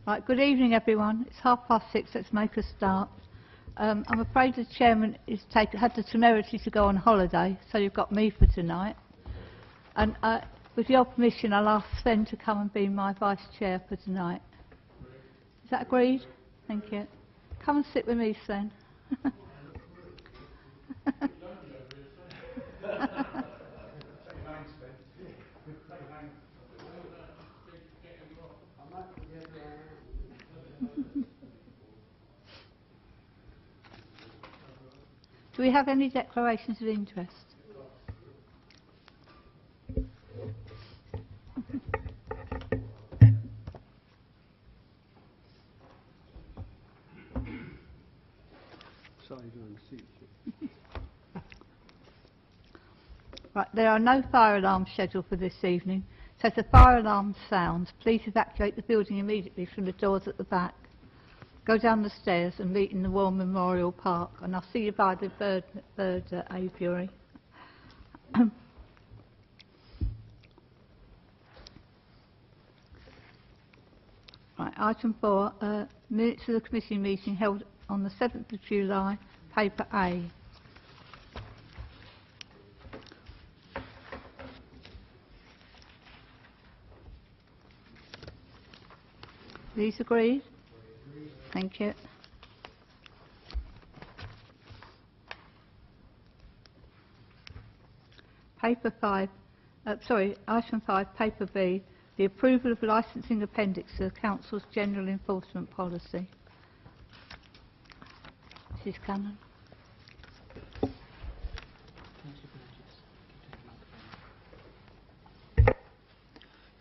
Right, good evening everyone. It's 6:30, let's make a start. I'm afraid the chairman had the temerity to go on holiday, so you've got me for tonight. And with your permission, I'll ask Sven to come and be my vice chair for tonight. Is that agreed? Thank you. Come and sit with me, Sven. Do we have any declarations of interest? Right, there are no fire alarms scheduled for this evening, so if the fire alarm sounds, please evacuate the building immediately from the doors at the back. Go down the stairs and meet in the War Memorial Park, and I'll see you by the bird aviary. Right, item 4, minutes of the committee meeting held on the 7th of July, paper A. These agreed? Thank you. Item 5, paper B, the approval of licensing appendix to the Council's General Enforcement Policy. Mrs. Cannon.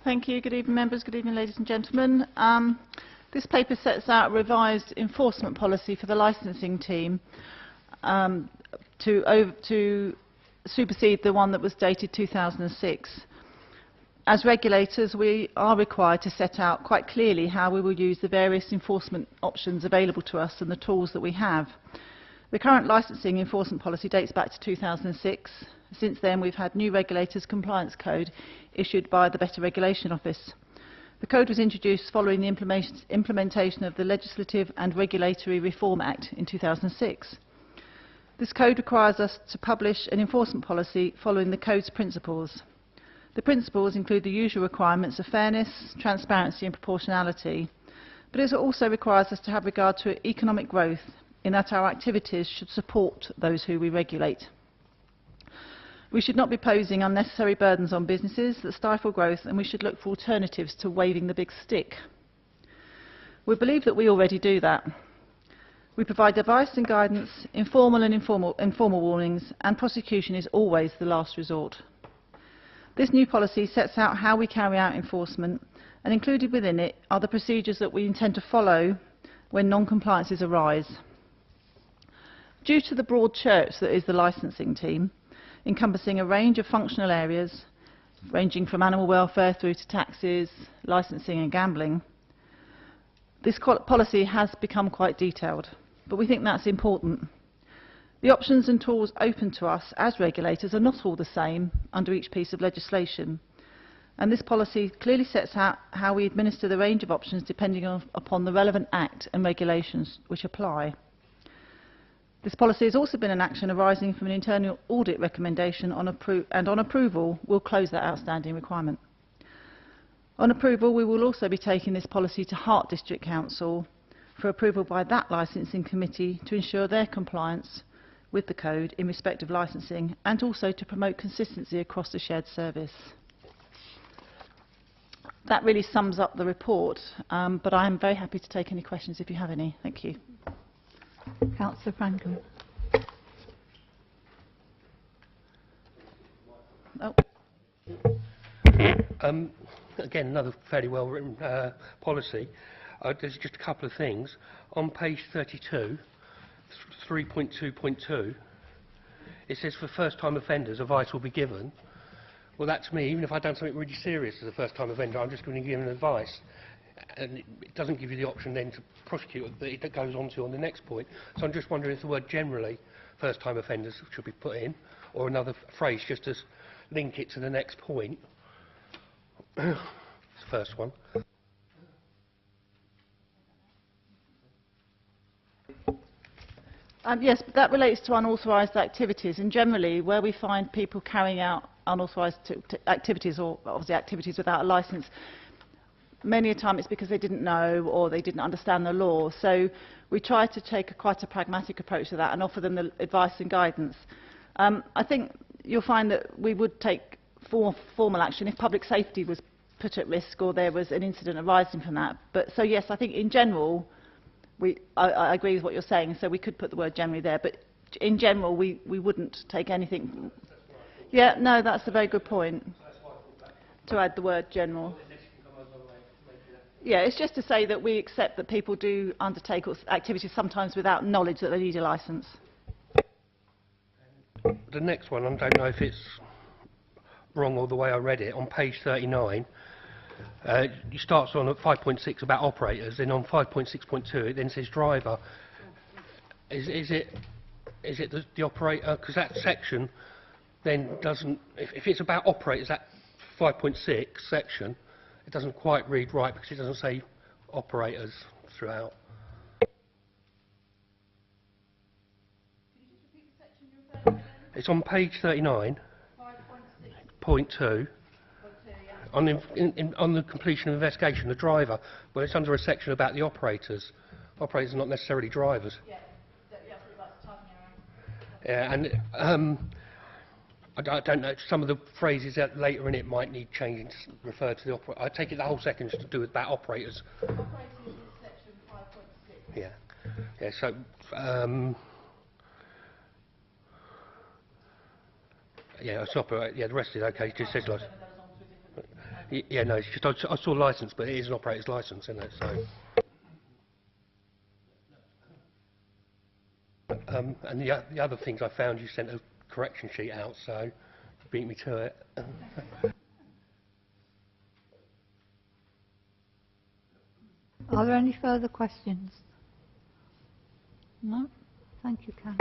Thank you. Good evening, members. Good evening, ladies and gentlemen. This paper sets out a revised enforcement policy for the licensing team to supersede the one that was dated 2006. As regulators, we are required to set out quite clearly how we will use the various enforcement options available to us and the tools that we have. The current licensing enforcement policy dates back to 2006. Since then, we've had new regulators' compliance code issued by the Better Regulation Office. The code was introduced following the implementation of the Legislative and Regulatory Reform Act in 2006. This code requires us to publish an enforcement policy following the code's principles. The principles include the usual requirements of fairness, transparency and proportionality, but it also requires us to have regard to economic growth in that our activities should support those who we regulate. We should not be posing unnecessary burdens on businesses that stifle growth, and we should look for alternatives to waving the big stick. We believe that we already do that. We provide advice and guidance, informal and informal warnings, and prosecution is always the last resort. This new policy sets out how we carry out enforcement, and included within it are the procedures that we intend to follow when non-compliances arise. Due to the broad church that is the licensing team, encompassing a range of functional areas, ranging from animal welfare through to taxes, licensing and gambling, this policy has become quite detailed, but we think that's important. The options and tools open to us as regulators are not all the same under each piece of legislation, and this policy clearly sets out how we administer the range of options depending upon the relevant act and regulations which apply. This policy has also been an action arising from an internal audit recommendation and on approval we'll close that outstanding requirement. On approval, we will also be taking this policy to Hart District Council for approval by that licensing committee to ensure their compliance with the code in respect of licensing and also to promote consistency across the shared service. That really sums up the report, but I am very happy to take any questions if you have any. Thank you. Councillor Franklin. Oh. Again, another fairly well-written policy. There's just a couple of things. On page 32, 3.2.2, it says for first-time offenders, advice will be given. Well, that to me, even if I've done something really serious as a first-time offender, I'm just going to give them advice. And it doesn't give you the option then to prosecute that it goes on to on the next point. So I'm just wondering if the word generally first-time offenders should be put in, or another phrase just to link it to the next point. It's the first one. Yes, but that relates to unauthorised activities, and generally where we find people carrying out unauthorised activities, or obviously activities without a licence, many a time it's because they didn't know or they didn't understand the law. So we try to take quite a pragmatic approach to that and offer them the advice and guidance. I think you'll find that we would take formal action if public safety was put at risk or there was an incident arising from that. But so yes, I think in general, I agree with what you're saying, so we could put the word generally there, but in general we wouldn't take anything. Yeah, no, that's a very good point, to add the word general. Yeah, it's just to say that we accept that people do undertake activities sometimes without knowledge that they need a licence. The next one, I don't know if it's wrong or the way I read it, on page 39, it starts on at 5.6 about operators, then on 5.6.2 it then says driver. Is it the operator? Because that section then doesn't, if it's about operators, that 5.6 section, it doesn't quite read right because it doesn't say operators throughout. It's on page 39, 5.2. On the completion of investigation, the driver, but it's under a section about the operators. Operators are not necessarily drivers. Yeah, and I don't know, some of the phrases that later in it might need changing to refer to the operator. I take it the whole section is to do with about operators. Operators is section 5.6. Yeah, yeah. So. Yeah, it's operator. Yeah, the rest is okay. It just says license. Yeah, no, it's just I saw license, but it is an operator's license, isn't it? So. And the other things I found, you sent a correction sheet out, so beat me to it. Are there any further questions? No? Thank you, Karen.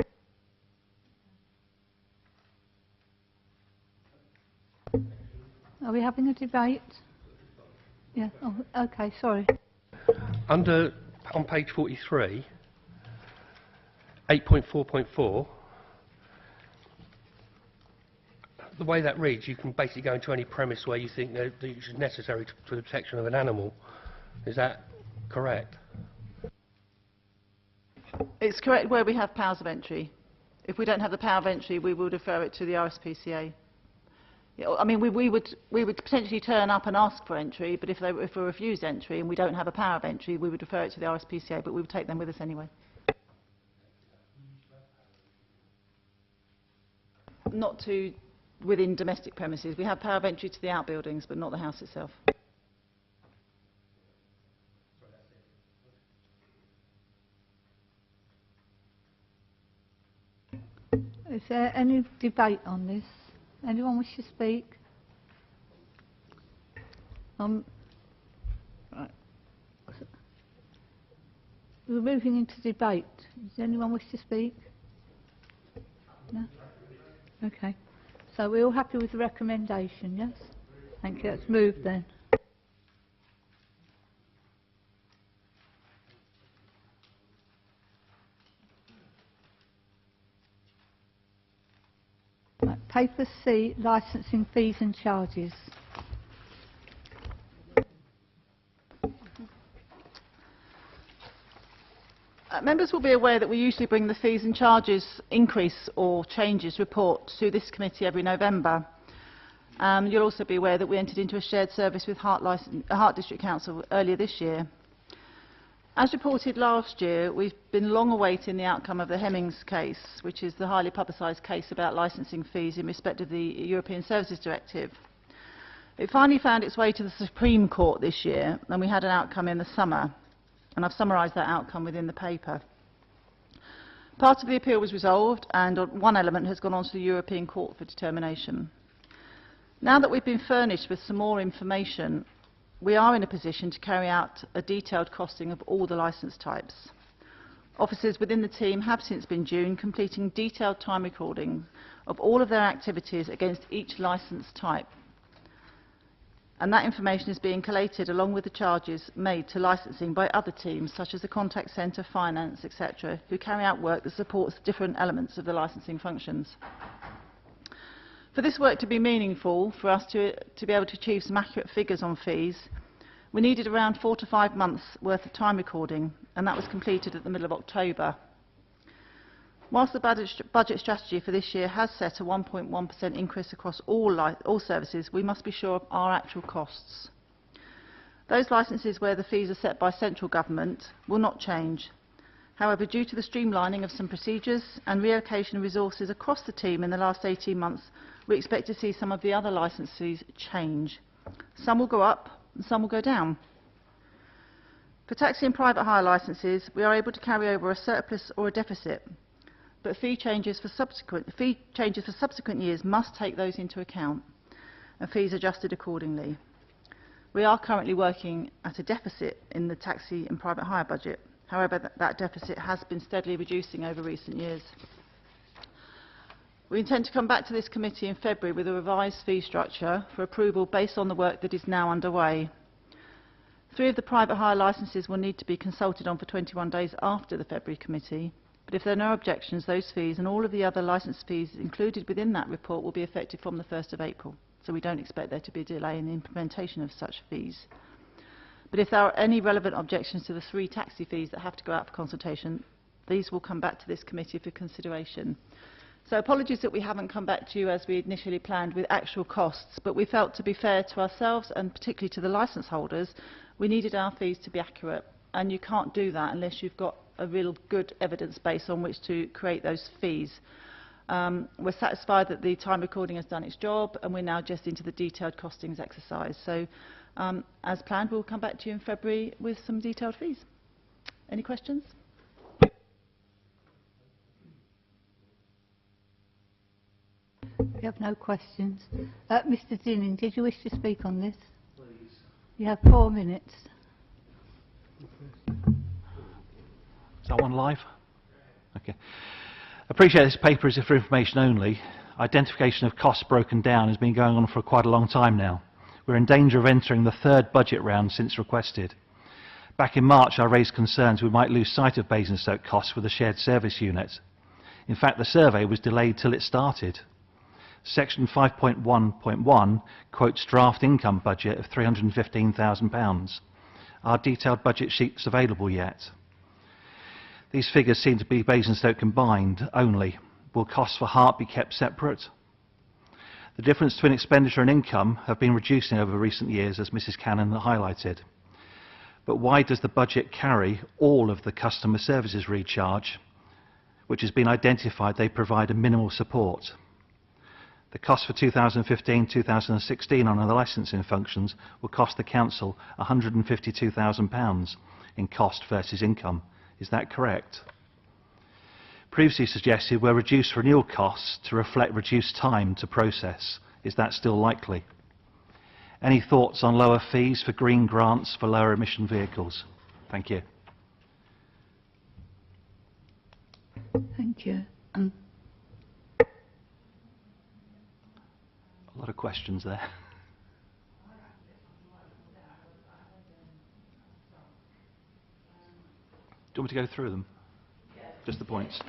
Are we having a debate? Yeah, oh, okay, sorry. On page 43, 8.4.4, the way that reads, you can basically go into any premise where you think that it's necessary for the protection of an animal. Is that correct? It's correct where we have powers of entry. If we don't have the power of entry, we will refer it to the RSPCA. Yeah, I mean, we would potentially turn up and ask for entry, but if we refused entry and we don't have a power of entry, we would refer it to the RSPCA, but we would take them with us anyway. Not to within domestic premises. We have power of entry to the outbuildings, but not the house itself. Is there any debate on this? Anyone wish to speak? Right. We're moving into debate. Does anyone wish to speak? No? Okay. So we're all happy with the recommendation, yes? Thank you. Let's move then. Right, paper C, licensing fees and charges. Members will be aware that we usually bring the fees and charges increase or changes report to this committee every November. You'll also be aware that we entered into a shared service with Hart District Council earlier this year. As reported last year, we've been long awaiting the outcome of the Hemmings case, which is the highly publicised case about licensing fees in respect of the European Services Directive. It finally found its way to the Supreme Court this year, and we had an outcome in the summer. And I've summarised that outcome within the paper. Part of the appeal was resolved, and one element has gone on to the European Court for determination. Now that we've been furnished with some more information, we are in a position to carry out a detailed costing of all the licence types. Officers within the team have since been June completing detailed time recordings of all of their activities against each licence type. and that information is being collated along with the charges made to licensing by other teams, such as the contact centre, finance, etc., who carry out work that supports different elements of the licensing functions. For this work to be meaningful, for us to be able to achieve some accurate figures on fees, we needed around 4 to 5 months worth of time recording, and that was completed at the middle of October. Whilst the budget strategy for this year has set a 1.1% increase across all services, we must be sure of our actual costs. Those licences where the fees are set by central government will not change. However, due to the streamlining of some procedures and reallocation of resources across the team in the last 18 months, we expect to see some of the other licences change. Some will go up and some will go down. For taxi and private hire licences, we are able to carry over a surplus or a deficit, but fee changes for subsequent years must take those into account and fees adjusted accordingly. We are currently working at a deficit in the taxi and private hire budget. However, that deficit has been steadily reducing over recent years. We intend to come back to this committee in February with a revised fee structure for approval based on the work that is now underway. 3 of the private hire licences will need to be consulted on for 21 days after the February committee, but if there are no objections, those fees and all of the other licence fees included within that report will be effective from the 1st of April, so we don't expect there to be a delay in the implementation of such fees. But if there are any relevant objections to the 3 taxi fees that have to go out for consultation, these will come back to this committee for consideration. So apologies that we haven't come back to you as we initially planned with actual costs, but we felt to be fair to ourselves and particularly to the licence holders, we needed our fees to be accurate, and you can't do that unless you've got a real good evidence base on which to create those fees. We're satisfied that the time recording has done its job, and we're now just into the detailed costings exercise. So as planned, we'll come back to you in February with some detailed fees. Any questions? We have no questions. Mr Dinning, did you wish to speak on this? Please. You have 4 minutes. Is that one live? Okay. Appreciate this paper is for information only. Identification of costs broken down has been going on for quite a long time now. We're in danger of entering the 3rd budget round since requested. Back in March, I raised concerns we might lose sight of Basingstoke costs with a shared service unit. In fact, the survey was delayed till it started. Section 5.1.1 quotes draft income budget of £315,000. Are detailed budget sheets available yet? These figures seem to be Basingstoke combined only. Will costs for Hart be kept separate? The difference between expenditure and income have been reducing over recent years, as Mrs Cannon highlighted. But why does the budget carry all of the customer services recharge, which has been identified they provide a minimal support? The cost for 2015-2016 on the licensing functions will cost the Council £152,000 in cost versus income. Is that correct? Previously suggested were reduced renewal costs to reflect reduced time to process. Is that still likely? Any thoughts on lower fees for green grants for lower emission vehicles? Thank you. Thank you. A lot of questions there. Do you want me to go through them? Just the points.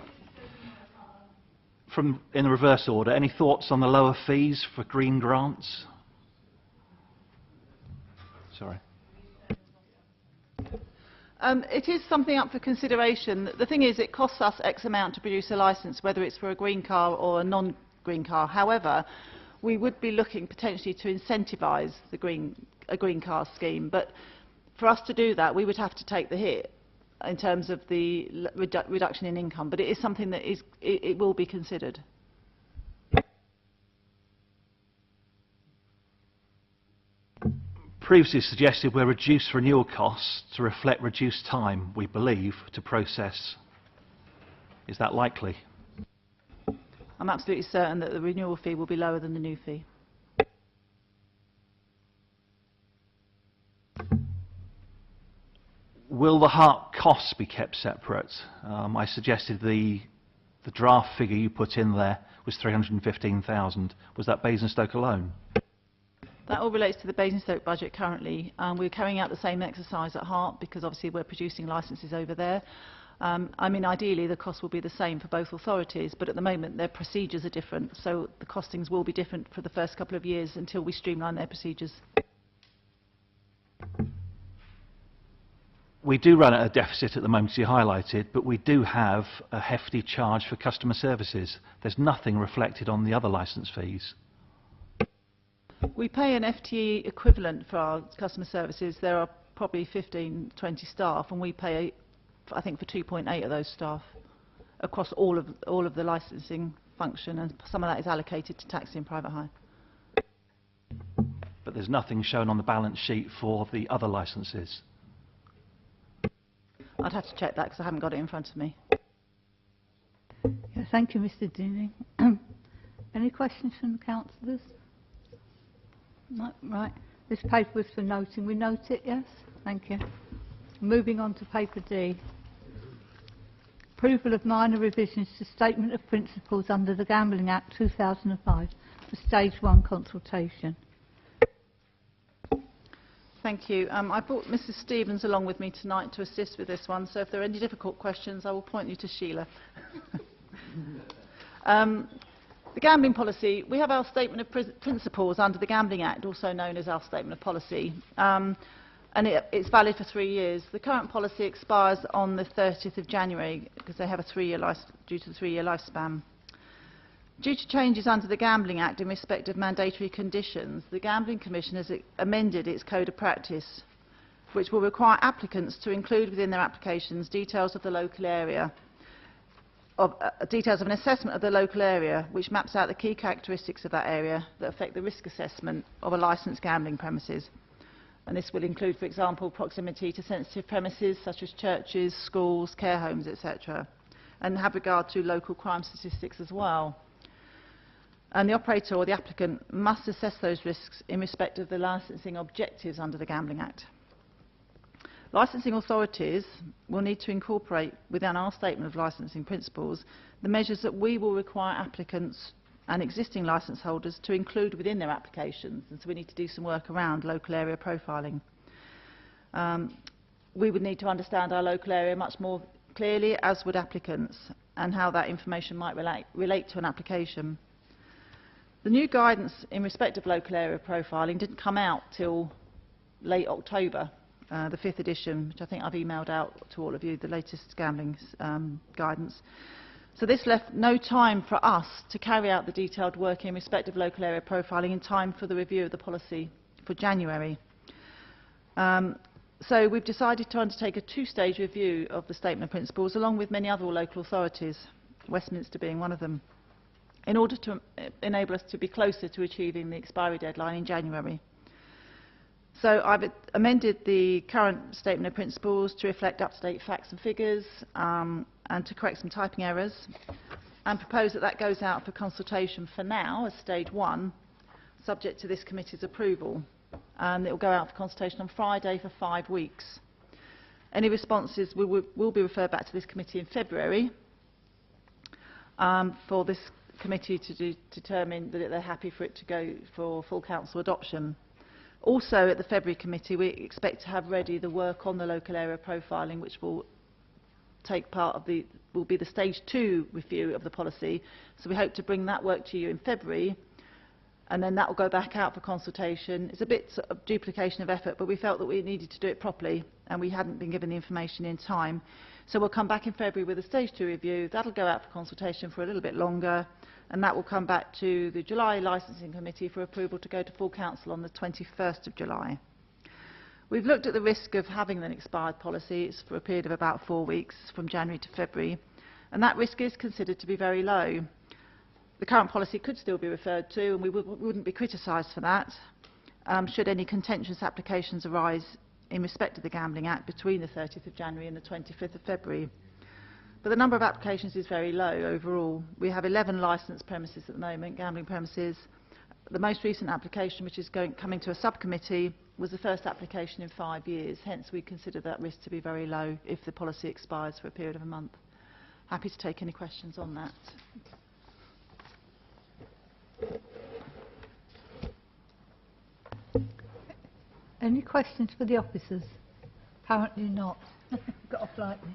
In the reverse order, any thoughts on the lower fees for green grants? Sorry. It is something up for consideration. The thing is, it costs us X amount to produce a licence, whether it's for a green car or a non-green car. However, we would be looking potentially to incentivise a green car scheme. But for us to do that, we would have to take the hit in terms of the reduction in income. But it is something that it will be considered. Previously suggested we're reduced renewal costs to reflect reduced time, we believe, to process. Is that likely? I'm absolutely certain that the renewal fee will be lower than the new fee. Will the Hart costs be kept separate? I suggested the draft figure you put in there was 315,000. Was that Basingstoke alone? That all relates to the Basingstoke budget currently. We're carrying out the same exercise at heart because obviously we're producing licences over there. I mean, ideally the cost will be the same for both authorities, but at the moment their procedures are different, so the costings will be different for the first couple of years until we streamline their procedures. We do run at a deficit at the moment, as you highlighted, but we do have a hefty charge for customer services. There's nothing reflected on the other licence fees. We pay an FTE equivalent for our customer services. There are probably 15, 20 staff, and we pay, I think, for 2.8 of those staff across all of the licensing function, and some of that is allocated to taxi and private hire. But there's nothing shown on the balance sheet for the other licences. I'd have to check that because I haven't got it in front of me. Yeah, thank you, Mr. Deening. Any questions from the councillors? No, right. This paper was for noting. We note it, yes? Thank you. Moving on to paper D. Approval of minor revisions to Statement of Principles under the Gambling Act 2005 for Stage 1 consultation. Thank you. I brought Mrs. Stevens along with me tonight to assist with this one, so if there are any difficult questions, I will point you to Sheila. The gambling policy, we have our Statement of Principles under the Gambling Act, also known as our Statement of Policy, and it's valid for 3 years. The current policy expires on the 30th of January because they have a due to the 3-year lifespan. Due to changes under the Gambling Act in respect of mandatory conditions, the Gambling Commission has amended its Code of Practice, which will require applicants to include within their applications details of the local area, details of an assessment of the local area, which maps out the key characteristics of that area that affect the risk assessment of a licensed gambling premises. And this will include, for example, proximity to sensitive premises such as churches, schools, care homes, etc., and have regard to local crime statistics as well. And the operator or the applicant must assess those risks in respect of the licensing objectives under the Gambling Act. Licensing authorities will need to incorporate within our Statement of Licensing Principles the measures that we will require applicants and existing licence holders to include within their applications, and so we need to do some work around local area profiling. We would need to understand our local area much more clearly, as would applicants, and how that information might relate to an application. The new guidance in respect of local area profiling didn't come out till late October, the 5th edition, which I think I've emailed out to all of you, the latest gambling guidance. So this left no time for us to carry out the detailed work in respect of local area profiling in time for the review of the policy for January. So we've decided to undertake a 2-stage review of the Statement of Principles along with many other local authorities, Westminster being one of them, in order to enable us to be closer to achieving the expiry deadline in January. So I've amended the current Statement of Principles to reflect up-to-date facts and figures and to correct some typing errors, and propose that that goes out for consultation for now as Stage 1, subject to this committee's approval. And it will go out for consultation on Friday for 5 weeks. Any responses will be referred back to this committee in February for this committee to determine that they're happy for it to go for full council adoption. Also at the February committee we expect to have ready the work on the local area profiling, which will take part of will be the Stage 2 review of the policy. So we hope to bring that work to you in February, and then that will go back out for consultation. It's a bit sort of duplication of effort, but we felt that we needed to do it properly and we hadn't been given the information in time. So we'll come back in February with a Stage 2 review. That'll go out for consultation for a little bit longer, and that will come back to the July Licensing Committee for approval to go to full council on the 21st of July. We've looked at the risk of having an expired policy. It's for a period of about 4 weeks from January to February, and that risk is considered to be very low. The current policy could still be referred to, and we wouldn't be criticised for that should any contentious applications arise in respect of the Gambling Act between the 30th of January and the 25th of February. But the number of applications is very low overall. We have 11 licensed premises at the moment, gambling premises. The most recent application, which is coming to a subcommittee, was the first application in 5 years. Hence, we consider that risk to be very low if the policy expires for a period of a month. Happy to take any questions on that. Any questions for the officers? Apparently not. Got off lightly.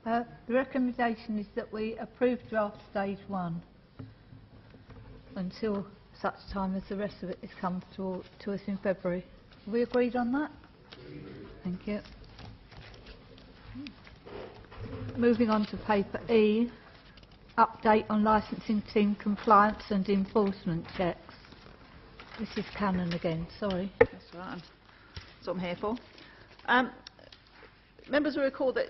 The recommendation is that we approve draft stage 1 until such time as the rest of it is come to us in February. Are we agreed on that? Thank you. Moving on to paper E, update on licensing team compliance and enforcement checks. This is Cannon again, sorry. That's right. That's what I'm here for. Members will recall that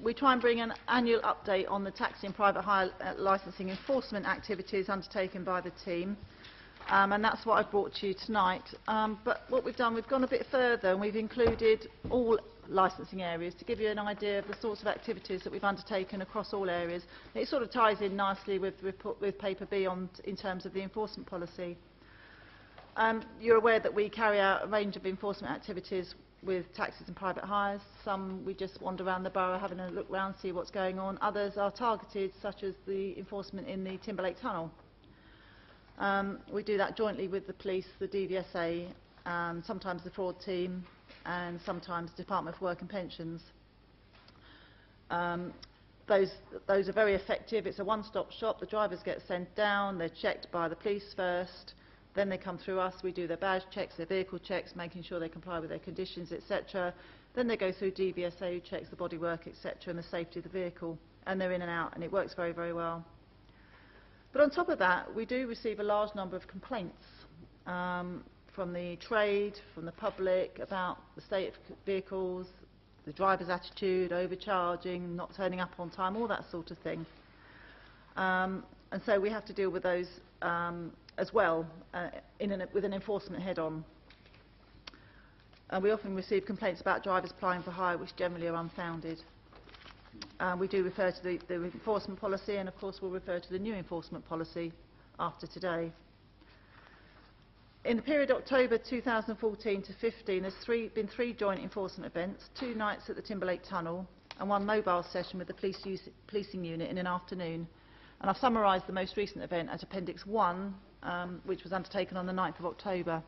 we try and bring an annual update on the taxi and private hire licensing enforcement activities undertaken by the team. And that's what I've brought to you tonight. But what we've done, we've gone a bit further and we've included all licensing areas to give you an idea of the sorts of activities that we've undertaken across all areas. It sort of ties in nicely with paper B in terms of the enforcement policy. You're aware that we carry out a range of enforcement activities with taxis and private hires. Some we just wander around the borough having a look round, see what's going on. Others are targeted, such as the enforcement in the Timberlake Tunnel. We do that jointly with the police, the DVSA, sometimes the fraud team, and sometimes the Department for Work and Pensions. Those are very effective. It's a one-stop shop. The drivers get sent down, they're checked by the police first, then they come through us, we do their badge checks, their vehicle checks, making sure they comply with their conditions, etc. Then they go through DVSA, who checks the bodywork, etc., and the safety of the vehicle, and they're in and out, and it works very, very well. But on top of that, we do receive a large number of complaints from the trade, from the public, about the state of vehicles, the driver's attitude, overcharging, not turning up on time, all that sort of thing. And so we have to deal with those as well with an enforcement head-on. We often receive complaints about drivers applying for hire, which generally are unfounded. We do refer to the enforcement policy, and of course we'll refer to the new enforcement policy after today. In the period October 2014 to 15, there's been three joint enforcement events, 2 nights at the Timberlake Tunnel and 1 mobile session with the policing unit in an afternoon. And I've summarised the most recent event as Appendix 1, which was undertaken on the 9th of October.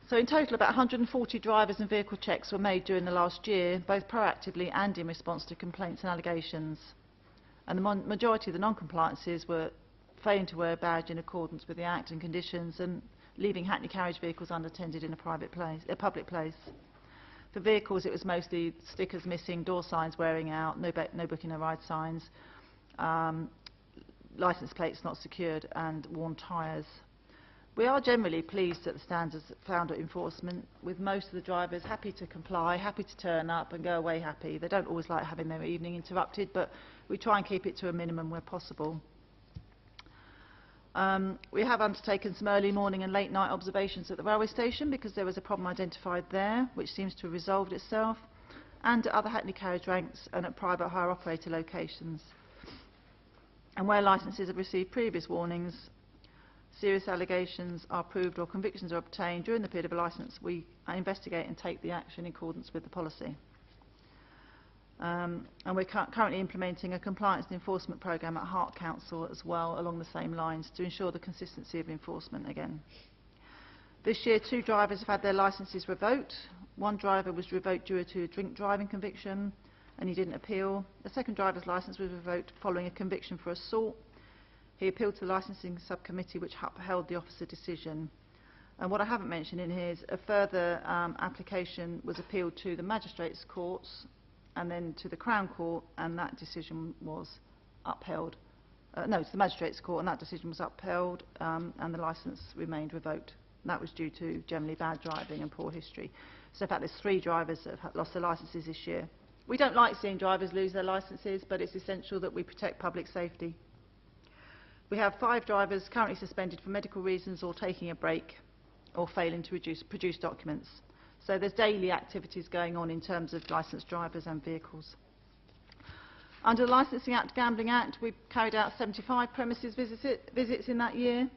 So in total, about 140 drivers and vehicle checks were made during the last year, both proactively and in response to complaints and allegations. And the majority of the non-compliances were failing to wear a badge in accordance with the Act and conditions, and leaving Hackney carriage vehicles unattended in a public place. For vehicles, it was mostly stickers missing, door signs wearing out, no booking a ride signs, licence plates not secured, and worn tyres. We are generally pleased at the standards found at enforcement, with most of the drivers happy to comply, happy to turn up and go away happy. They don't always like having their evening interrupted, but we try and keep it to a minimum where possible. We have undertaken some early morning and late night observations at the railway station because there was a problem identified there, which seems to have resolved itself, and at other Hackney carriage ranks and at private hire operator locations. And where licences have received previous warnings, serious allegations are proved or convictions are obtained during the period of a licence, we investigate and take the action in accordance with the policy. And we're currently implementing a compliance and enforcement programme at Hart Council as well, along the same lines, to ensure the consistency of enforcement again. This year, 2 drivers have had their licences revoked. 1 driver was revoked due to a drink driving conviction, and he didn't appeal. The second driver's licence was revoked following a conviction for assault. He appealed to the licensing subcommittee, which upheld the officer decision. And what I haven't mentioned in here is a further application was appealed to the magistrates' courts and then to the Crown Court, and that decision was upheld. No, to the magistrates' court, and that decision was upheld, and the licence remained revoked. And that was due to generally bad driving and poor history. So in fact, there's 3 drivers that have lost their licences this year. We don't like seeing drivers lose their licences, but it's essential that we protect public safety. We have 5 drivers currently suspended for medical reasons or taking a break or failing to produce documents. So there's daily activities going on in terms of licensed drivers and vehicles. Under the Licensing Act, Gambling Act, we've carried out 75 premises visits in that year.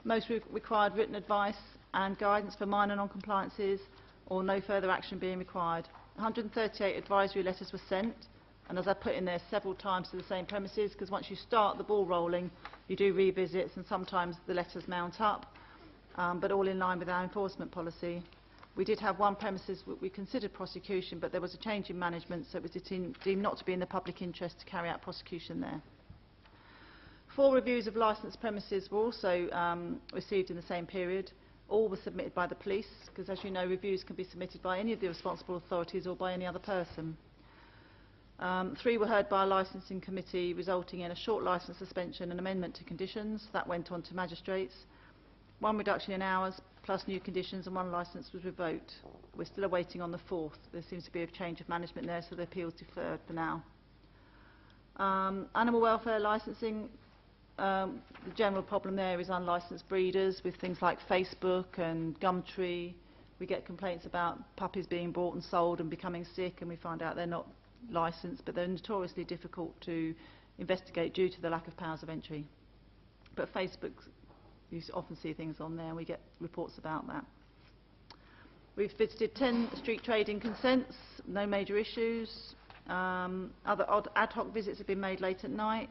Most required written advice and guidance for minor non-compliances or no further action being required. 138 advisory letters were sent, and as I put in there, several times to the same premises, because once you start the ball rolling, you do revisits and sometimes the letters mount up. but all in line with our enforcement policy. We did have one premises we considered prosecution, but there was a change in management, so it was deemed not to be in the public interest to carry out prosecution there. 4 reviews of licensed premises were also received in the same period. All were submitted by the police, because as you know, reviews can be submitted by any of the responsible authorities or by any other person. 3 were heard by a licensing committee, resulting in a short licence suspension and amendment to conditions. That went on to magistrates. 1 reduction in hours, plus new conditions, and 1 licence was revoked. We're still awaiting on the 4th. There seems to be a change of management there, so the appeal's deferred for now. Animal welfare licensing. The general problem there is unlicensed breeders with things like Facebook and Gumtree. We get complaints about puppies being bought and sold and becoming sick, and we find out they're not licensed, but they're notoriously difficult to investigate due to the lack of powers of entry. But Facebook, you often see things on there, and we get reports about that. We've visited 10 street trading consents, no major issues. Other odd ad hoc visits have been made late at night.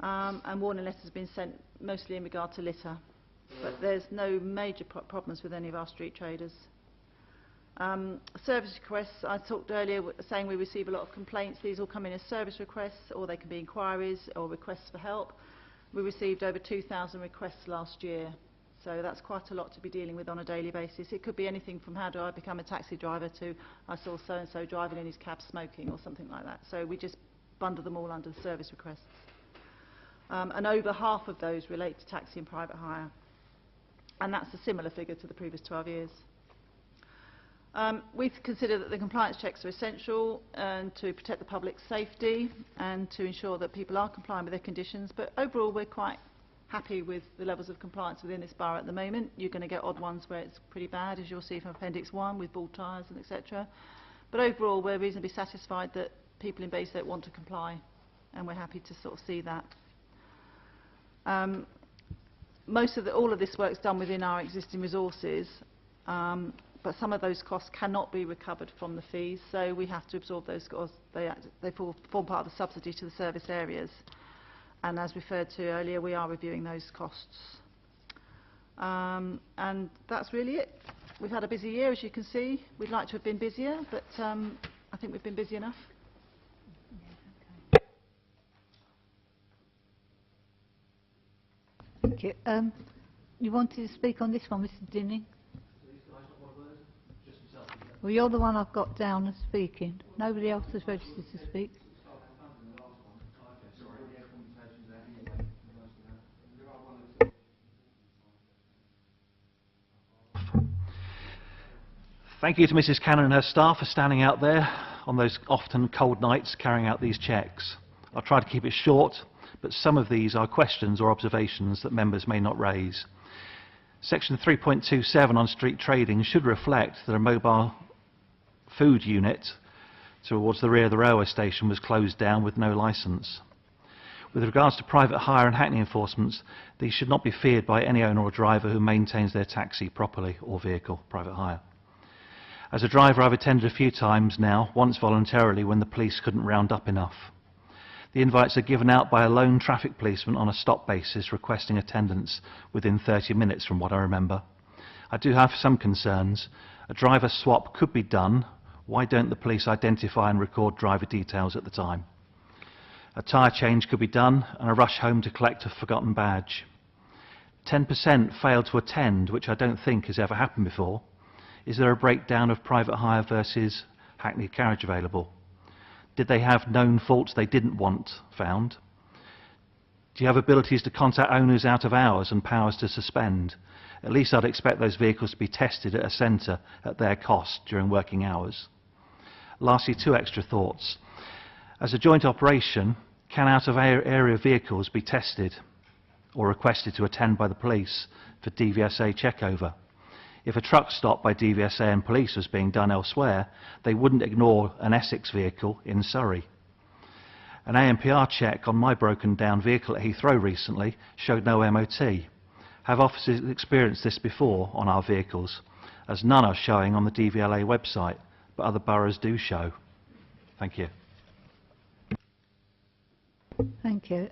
And warning letters have been sent mostly in regard to litter, but there's no major problems with any of our street traders. Service requests, I talked earlier saying we receive a lot of complaints. These all come in as service requests, or they can be inquiries or requests for help. We received over 2,000 requests last year, so that's quite a lot to be dealing with on a daily basis. It could be anything from how do I become a taxi driver to I saw so-and-so driving in his cab smoking or something like that. So we just bundle them all under the service requests. And over half of those relate to taxi and private hire. And that's a similar figure to the previous 12 years. We consider that the compliance checks are essential to protect the public's safety and to ensure that people are complying with their conditions. But overall, we're quite happy with the levels of compliance within this borough at the moment. You're going to get odd ones where it's pretty bad, as you'll see from Appendix 1 with bald tyres and etc. But overall, we're reasonably satisfied that people in Basingstoke want to comply, and we're happy to sort of see that. All of this work's done within our existing resources, but some of those costs cannot be recovered from the fees, so we have to absorb those costs. They form part of the subsidy to the service areas, and as referred to earlier, we are reviewing those costs. And that's really it. We've had a busy year, as you can see. We'd like to have been busier, but I think we've been busy enough. Thank you. You wanted to speak on this one, Mr. Dinning? Well, you're the one I've got down as speaking. Nobody else has registered to speak. Thank you to Mrs. Cannon and her staff for standing out there on those often cold nights carrying out these checks. I'll try to keep it short, but some of these are questions or observations that members may not raise. Section 3.27 on street trading should reflect that a mobile food unit towards the rear of the railway station was closed down with no licence. With regards to private hire and hackney enforcements, these should not be feared by any owner or driver who maintains their taxi properly or vehicle, private hire. As a driver, I've attended a few times now, once voluntarily when the police couldn't round up enough. The invites are given out by a lone traffic policeman on a stop basis requesting attendance within 30 minutes from what I remember. I do have some concerns. A driver swap could be done. Why don't the police identify and record driver details at the time? A tyre change could be done and a rush home to collect a forgotten badge. 10% failed to attend, which I don't think has ever happened before. Is there a breakdown of private hire versus hackney carriage available? Did they have known faults they didn't want found? Do you have abilities to contact owners out of hours and powers to suspend? At least I'd expect those vehicles to be tested at a centre at their cost during working hours. Lastly, 2 extra thoughts. As a joint operation, can out-of-area vehicles be tested or requested to attend by the police for DVSA checkover? If a truck stop by DVSA and police was being done elsewhere, they wouldn't ignore an Essex vehicle in Surrey. An ANPR check on my broken down vehicle at Heathrow recently showed no MOT. Have officers experienced this before on our vehicles, as none are showing on the DVLA website, but other boroughs do show? Thank you. Thank you.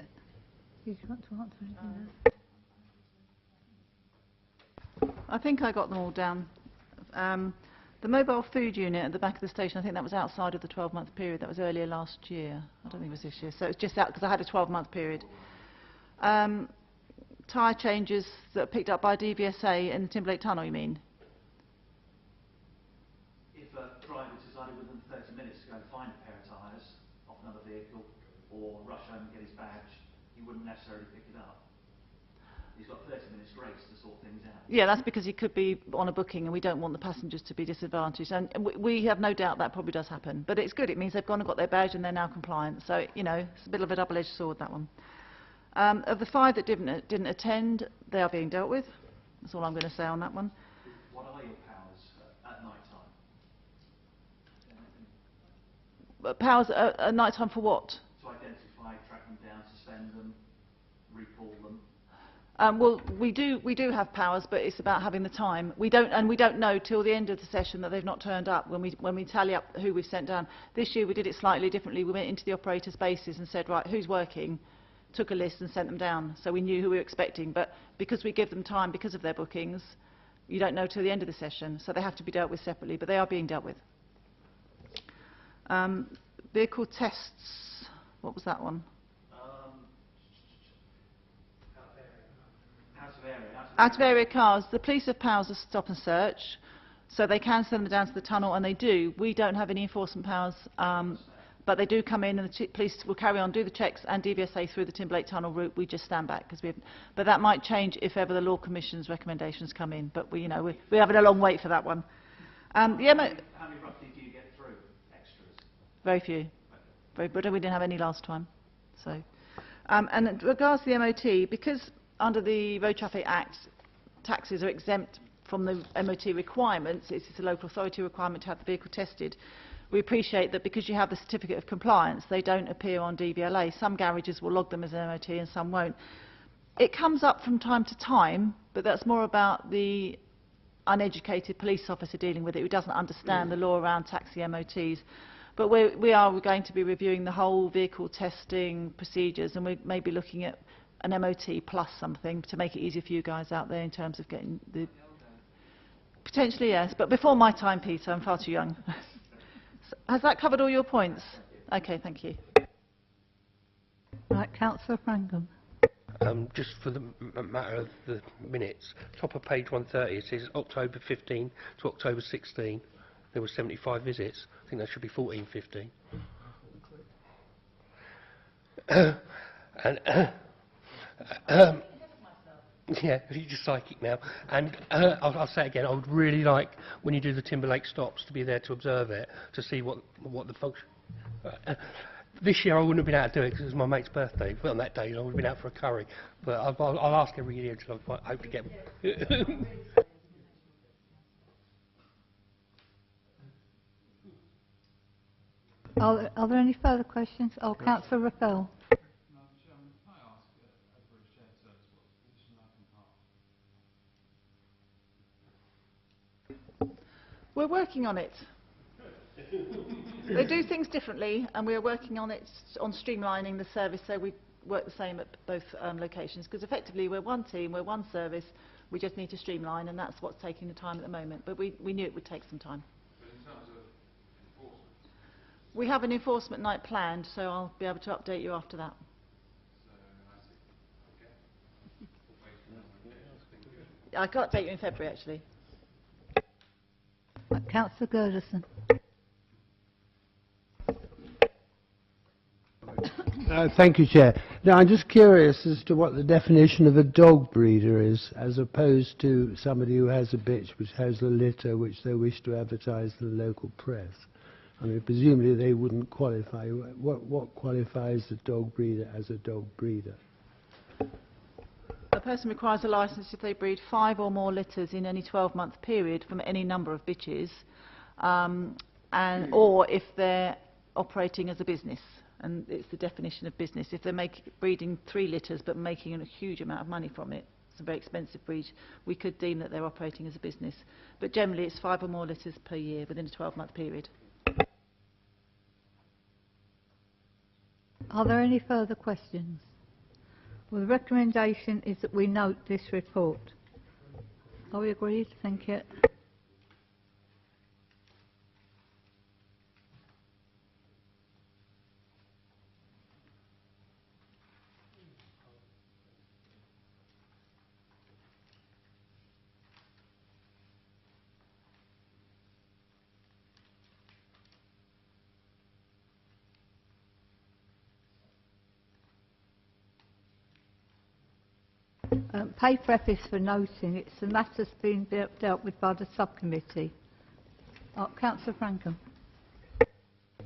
Did you want to answer anything there? I think I got them all down. The mobile food unit at the back of the station, I think that was outside of the 12-month period. That was earlier last year. I don't think it was this year. So it's just out because I had a 12-month period. Tyre changes that are picked up by DVSA in the Timberlake Tunnel, you mean? If a driver decided within 30 minutes to go and find a pair of tyres off another vehicle or rush home and get his badge, he wouldn't necessarily pick it up. He's got 30 minutes grace to sort things out. Yeah, that's because he could be on a booking and we don't want the passengers to be disadvantaged. And we have no doubt that probably does happen. But it's good. It means they've gone and got their badge and they're now compliant. So, you know, it's a bit of a double-edged sword, that one. Of the 5 that didn't attend, they are being dealt with. That's all I'm going to say on that one. What are your powers at night time? Powers at night time for what? To identify, track them down, suspend them, recall them. Well, we do have powers, but it's about having the time. We don't know till the end of the session that they've not turned up when we tally up who we've sent down. This year we did it slightly differently. We went into the operators' bases and said, right, who's working? Took a list and sent them down, so we knew who we were expecting. But because we give them time because of their bookings, you don't know till the end of the session, so they have to be dealt with separately. But they are being dealt with. Vehicle tests. What was that one? Out of area cars, the police have powers to stop and search, so they can send them down to the tunnel, and they do. We don't have any enforcement powers, but they do come in, and the police will carry on, do the checks and DVSA through the Timberlake Tunnel route. We just stand back because but that might change if ever the Law Commission's recommendations come in. But we're having a long wait for that one. How many roughly do you get through extras? Very few. Very, but we didn't have any last time. So, and in regards to the MOT, because under the Road Traffic Act, taxis are exempt from the MOT requirements. It's a local authority requirement to have the vehicle tested. We appreciate that because you have the certificate of compliance, they don't appear on DVLA. Some garages will log them as an MOT and some won't. It comes up from time to time, but that's more about the uneducated police officer dealing with it who doesn't understand the law around taxi MOTs. But we're going to be reviewing the whole vehicle testing procedures, and we may be looking at an MOT plus something to make it easier for you guys out there in terms of getting the... Potentially, yes, but before my time, Peter, I'm far too young. Has that covered all your points? Okay, thank you. Right, Councillor Frankham. Just for the matter of the minutes, top of page 130, it says October 15 to October 16. There were 75 visits. I think that should be 14, 15. Yeah, you're just psychic now. And I'll say it again, I would really like, when you do the Timberlake stops, to be there to observe it, to see what the function... This year I wouldn't have been able to do it because it was my mate's birthday. But on that day I would have been out for a curry. But I'll ask every year until I hope to get... Are there any further questions? Oh, Councillor Raffel. We're working on it. They do things differently, and we're working on it, on streamlining the service so we work the same at both locations, because effectively we're one team, we're one service, we just need to streamline, and that's what's taking the time at the moment. But we knew it would take some time. But in terms of enforcement? We have an enforcement night planned, so I'll be able to update you after that. I can update you in February, actually. Councillor Gerderson. Thank you, Chair. Now, I'm just curious as to what the definition of a dog breeder is, as opposed to somebody who has a bitch which has a litter which they wish to advertise to the local press. I mean, presumably they wouldn't qualify. What qualifies a dog breeder as a dog breeder? A person requires a licence if they breed 5 or more litters in any 12-month period from any number of bitches, or if they're operating as a business. And it's the definition of business. If they're breeding 3 litters but making a huge amount of money from it, it's a very expensive breed, we could deem that they're operating as a business. But generally it's 5 or more litters per year within a 12-month period. Are there any further questions? Well, the recommendation is that we note this report. Are we agreed? Thank you. Pay preface for noting it's the matters being dealt with by the subcommittee. Councillor Frankham.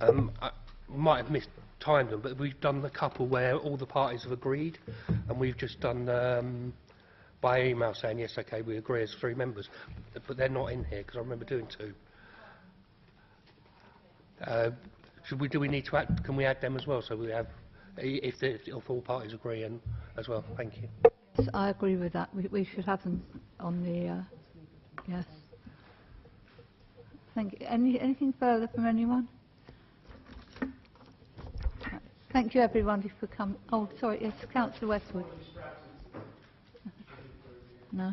I might have mistimed them, but we've done the couple where all the parties have agreed, and we've just done by email saying, yes, OK, we agree as 3 members. But they're not in here, because I remember doing 2. Do we need to add, can we add them as well, so we have, if all parties agree and as well? Thank you. Yes, I agree with that. We should have them on the, yes. Thank you. Anything further from anyone? Thank you, everybody, for coming. Oh, sorry, yes, Councillor Westwood. No.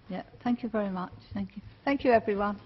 Yeah, thank you very much. Thank you. Thank you, everyone.